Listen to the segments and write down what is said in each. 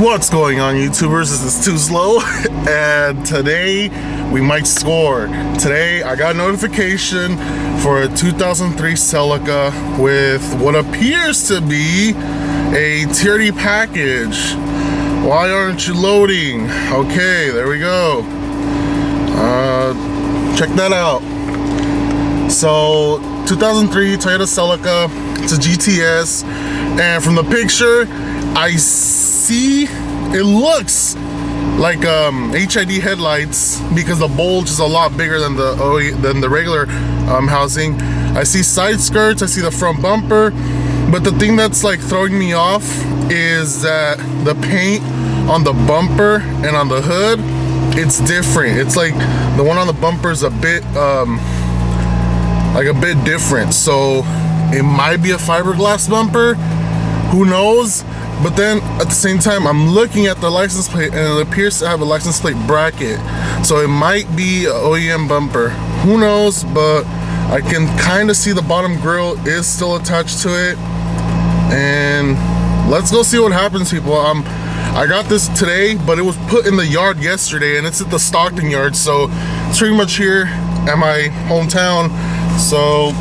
What's going on, YouTubers? This is Too Slow, and today we might score. Today I got a notification for a 2003 Celica with what appears to be a TRD package. Why aren't you loading? Okay, there we go. Check that out. So 2003 Toyota Celica, it's a GTS, and from the picture I see it looks like HID headlights because the bulge is a lot bigger than the regular housing. I see side skirts, I see the front bumper, but the thing that's like throwing me off is that the paint on the bumper and on the hood, it's different. It's like the one on the bumper is a bit different, so it might be a fiberglass bumper, who knows. But then at the same time, I'm looking at the license plate and it appears to have a license plate bracket, so it might be an OEM bumper, who knows. But I can kind of see the bottom grille is still attached to it, and let's go see what happens, people. I got this today, but it was put in the yard yesterday, and it's at the Stockton yard, so it's pretty much here at my hometown. So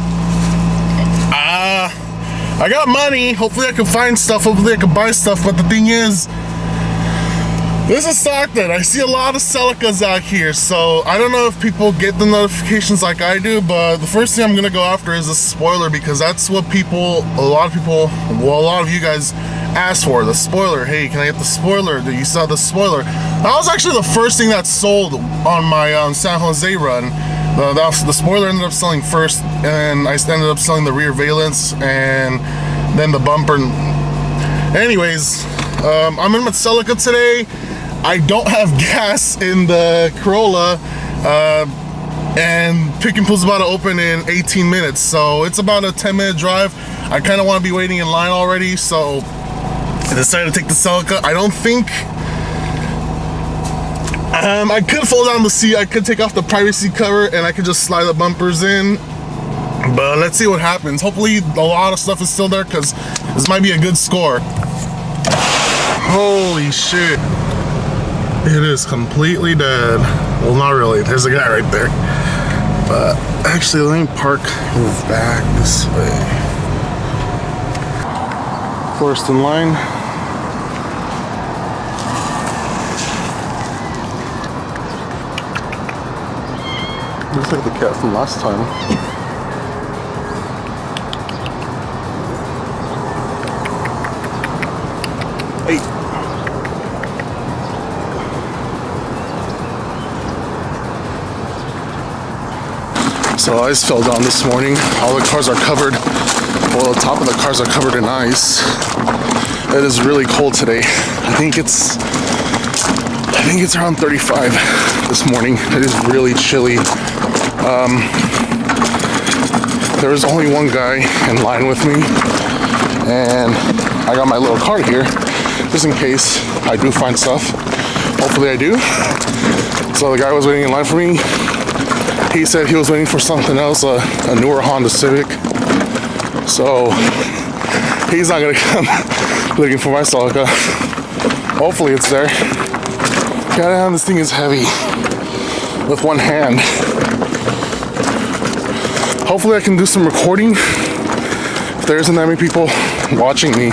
I got money. Hopefully I can find stuff. Hopefully I can buy stuff. But the thing is, this is Stockton. I see a lot of Celicas out here, so I don't know if people get the notifications like I do, but the first thing I'm gonna go after is a spoiler, because that's what a lot of you guys asked for, the spoiler. Hey, can I get the spoiler? You saw the spoiler. That was actually the first thing that sold on my San Jose run. The spoiler ended up selling first, and I ended up selling the rear valence and then the bumper. Anyways, I'm in my Celica today. I don't have gas in the Corolla, and Pick-N-Pull's about to open in 18 minutes, so it's about a 10-minute drive. I kind of want to be waiting in line already, so I decided to take the Celica. I don't think I could fold down the seat, I could take off the privacy cover, and I could just slide the bumpers in, but let's see what happens. Hopefully a lot of stuff is still there, because this might be a good score. Holy shit, it is completely dead. Well, not really, there's a guy right there, but actually let me move back this way. First in line. Looks like the cat from last time. Hey. So ice fell down this morning. All the cars are covered. Well, the top of the cars are covered in ice. It is really cold today. I think it's around 35 this morning. It is really chilly. There was only one guy in line with me, and I got my little card here just in case I do find stuff. Hopefully I do. So the guy was waiting in line for me. He said he was waiting for something else, a newer Honda Civic. So he's not gonna come looking for my Celica. Hopefully it's there. Goddamn, this thing is heavy with one hand. Hopefully I can do some recording if there isn't that many people watching me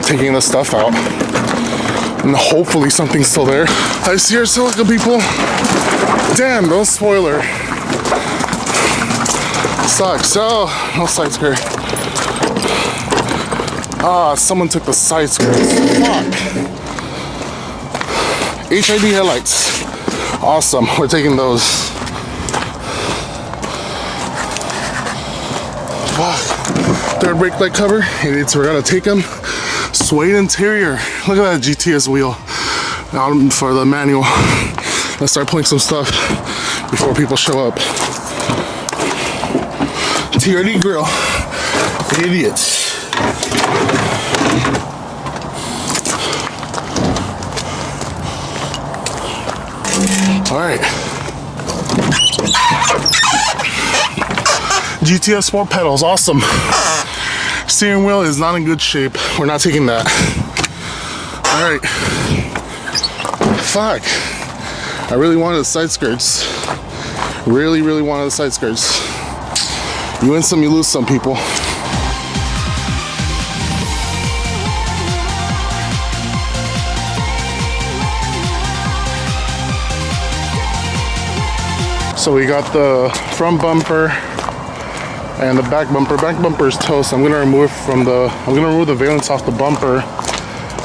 taking the stuff out. And hopefully something's still there. I see our Celica, people. Damn, no spoiler. Sucks. Oh, no side skirt. Someone took the side skirts. Fuck. HID headlights. Awesome. We're taking those. Fuck. Third brake light cover. Idiots, we're gonna take them. Suede interior. Look at that GTS wheel. Out for the manual. Let's start pulling some stuff before people show up. TRD grill. Idiots. All right. GTS 4 pedals, awesome. Steering wheel is not in good shape. We're not taking that. Alright. Fuck. I really wanted the side skirts. Really wanted the side skirts. You win some, you lose some, people. So we got the front bumper and the back bumper. Back bumper is toast. I'm gonna remove the valence off the bumper.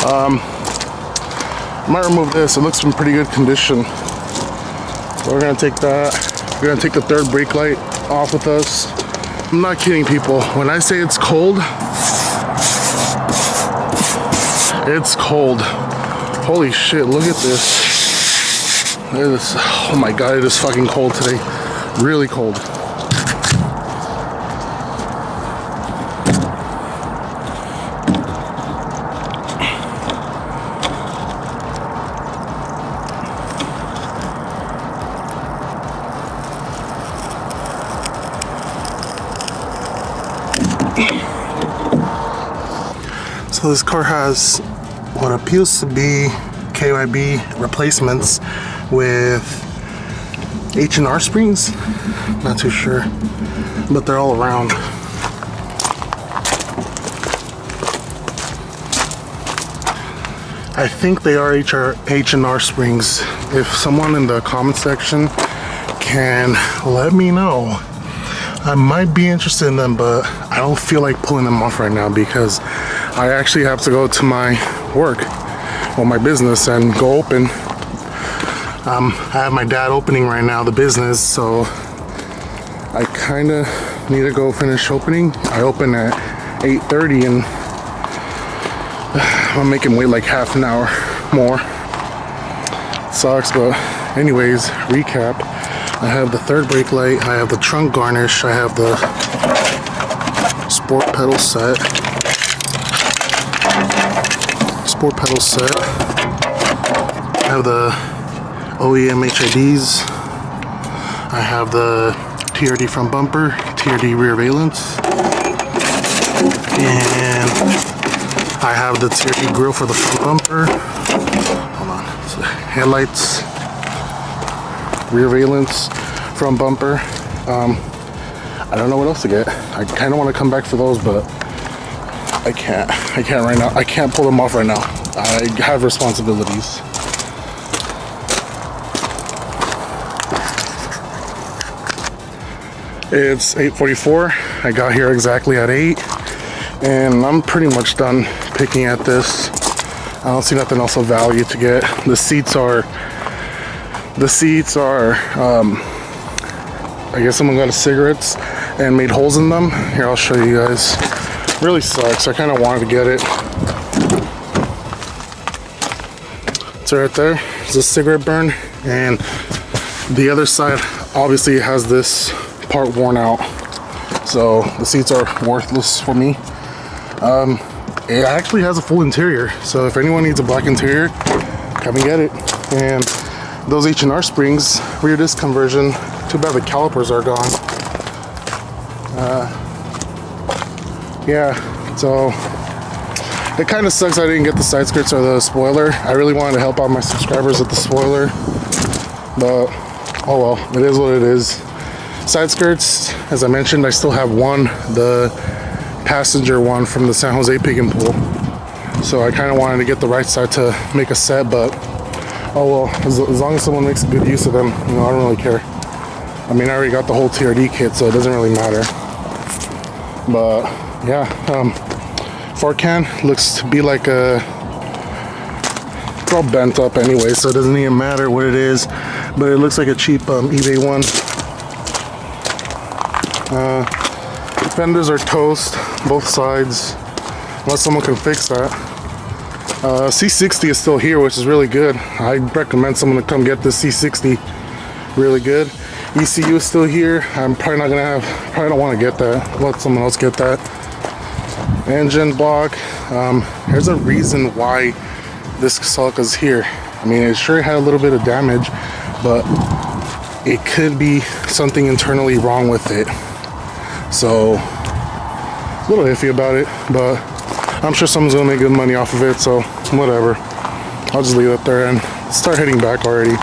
I might remove this. It looks in pretty good condition. So we're gonna take that. We're gonna take the third brake light off with us. I'm not kidding, people. When I say it's cold, it's cold. Holy shit, look at this. Look at this. Oh my god, it is fucking cold today. Really cold. So this car has what appears to be KYB replacements with H&R springs. Not too sure, but they're all around. I think they are H&R springs. If someone in the comment section can let me know, I might be interested in them, but I don't feel like pulling them off right now because I actually have to go to my work or my business and go open. I have my dad opening right now the business, so I kind of need to go finish opening. I open at 8:30 and I'm making wait like half an hour more. Sucks, but anyways, recap. I have the third brake light, I have the trunk garnish, I have the sport pedal set. I have the OEM HIDs. I have the TRD front bumper, TRD rear valence, and I have the TRD grill for the front bumper. Hold on. So headlights, rear valence, front bumper. I don't know what else to get. I kind of want to come back for those, but I can't right now. I can't pull them off right now. I have responsibilities. It's 8:44. I got here exactly at 8, and I'm pretty much done picking at this. I don't see nothing else of value to get. The seats are I guess someone got a cigarettes and made holes in them. Here, I'll show you guys. Really sucks. I kind of wanted to get it. It's right there. It's a cigarette burn, and the other side obviously has this part worn out, so the seats are worthless for me. It actually has a full interior, so if anyone needs a black interior, come and get it. And those H&R springs, rear disc conversion, too bad the calipers are gone. Yeah, so it kind of sucks I didn't get the side skirts or the spoiler. I really wanted to help out my subscribers with the spoiler, but oh well, it is what it is. Side skirts, as I mentioned, I still have one, the passenger one from the San Jose Pick-N-Pull. So I kind of wanted to get the right side to make a set, but oh well, as long as someone makes good use of them, you know, I don't really care. I mean, I already got the whole TRD kit, so it doesn't really matter. But yeah, fork can looks to be like a, it's all bent up anyway, so it doesn't even matter what it is, but it looks like a cheap eBay one. Fenders are toast, both sides, unless someone can fix that. C60 is still here, which is really good. I recommend someone to come get this C60, really good. ECU is still here. I'm probably not gonna probably don't want to get that. Let someone else get that. Engine block. There's a reason why this Celica is here. I mean, it sure had a little bit of damage, but it could be something internally wrong with it. So, a little iffy about it, but I'm sure someone's gonna make good money off of it, so whatever. I'll just leave it there and start heading back already.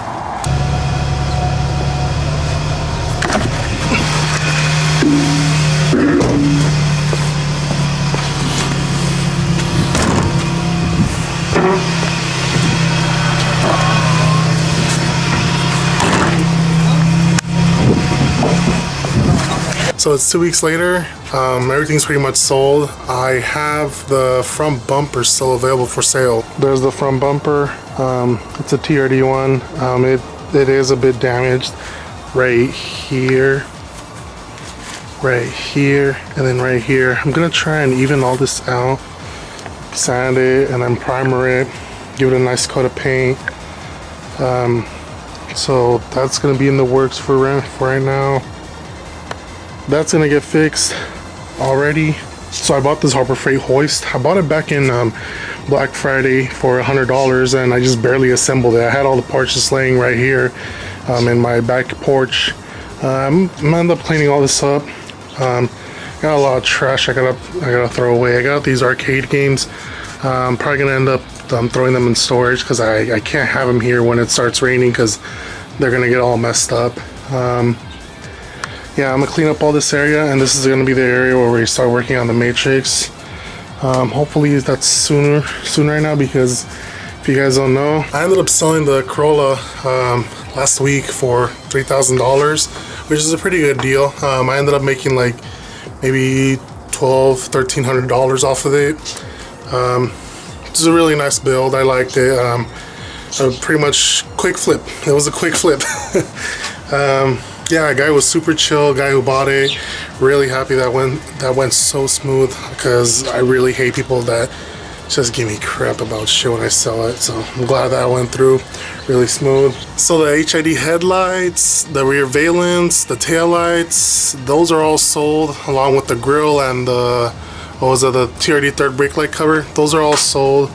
So it's 2 weeks later, everything's pretty much sold. I have the front bumper still available for sale. There's the front bumper, it's a TRD one. It is a bit damaged right here, and then right here. I'm gonna try and even all this out, sand it, and then primer it, give it a nice coat of paint. So that's gonna be in the works for right now. That's gonna get fixed already. So I bought this Harbor Freight hoist. I bought it back in Black Friday for $100, and I just barely assembled it. I had all the parts just laying right here in my back porch. I'm gonna end up cleaning all this up. Got a lot of trash I gotta throw away. I got these arcade games. I'm probably gonna end up throwing them in storage because I can't have them here when it starts raining because they're gonna get all messed up. Yeah, I'm gonna clean up all this area, and this is gonna be the area where we start working on the matrix. Hopefully that's soon right now, because if you guys don't know, I ended up selling the Corolla last week for $3,000, which is a pretty good deal. I ended up making like maybe $1,300 off of it. It's a really nice build. I liked it. Pretty much quick flip. It was a quick flip. Yeah, a guy was super chill. Guy who bought it, really happy that went so smooth, because I really hate people that just give me crap about shit when I sell it. So I'm glad that went through really smooth. So the HID headlights, the rear valence, the tail lights, those are all sold, along with the grill and the the TRD third brake light cover. Those are all sold.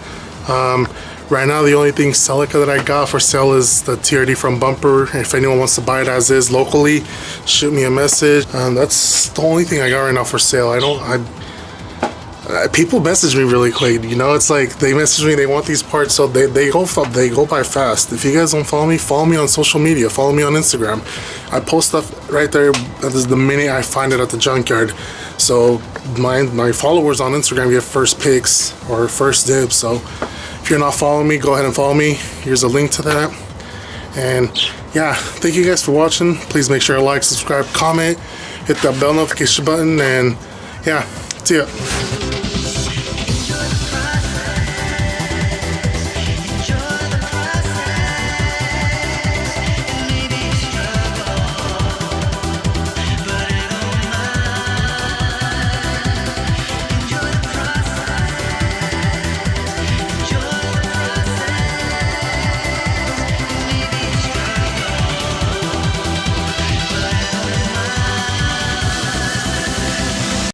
Right now, the only thing Celica that I got for sale is the TRD front bumper. If anyone wants to buy it as is locally, shoot me a message. That's the only thing I got right now for sale. People message me really quick. You know, it's like they message me, they want these parts, so they go by fast. If you guys don't follow me on social media. Follow me on Instagram. I post stuff right there the minute I find it at the junkyard. So my followers on Instagram get first picks or first dibs. So if you're not following me, go ahead and follow me. Here's a link to that. And yeah, thank you guys for watching. Please make sure to like, subscribe, comment, hit that bell notification button, and yeah, see ya.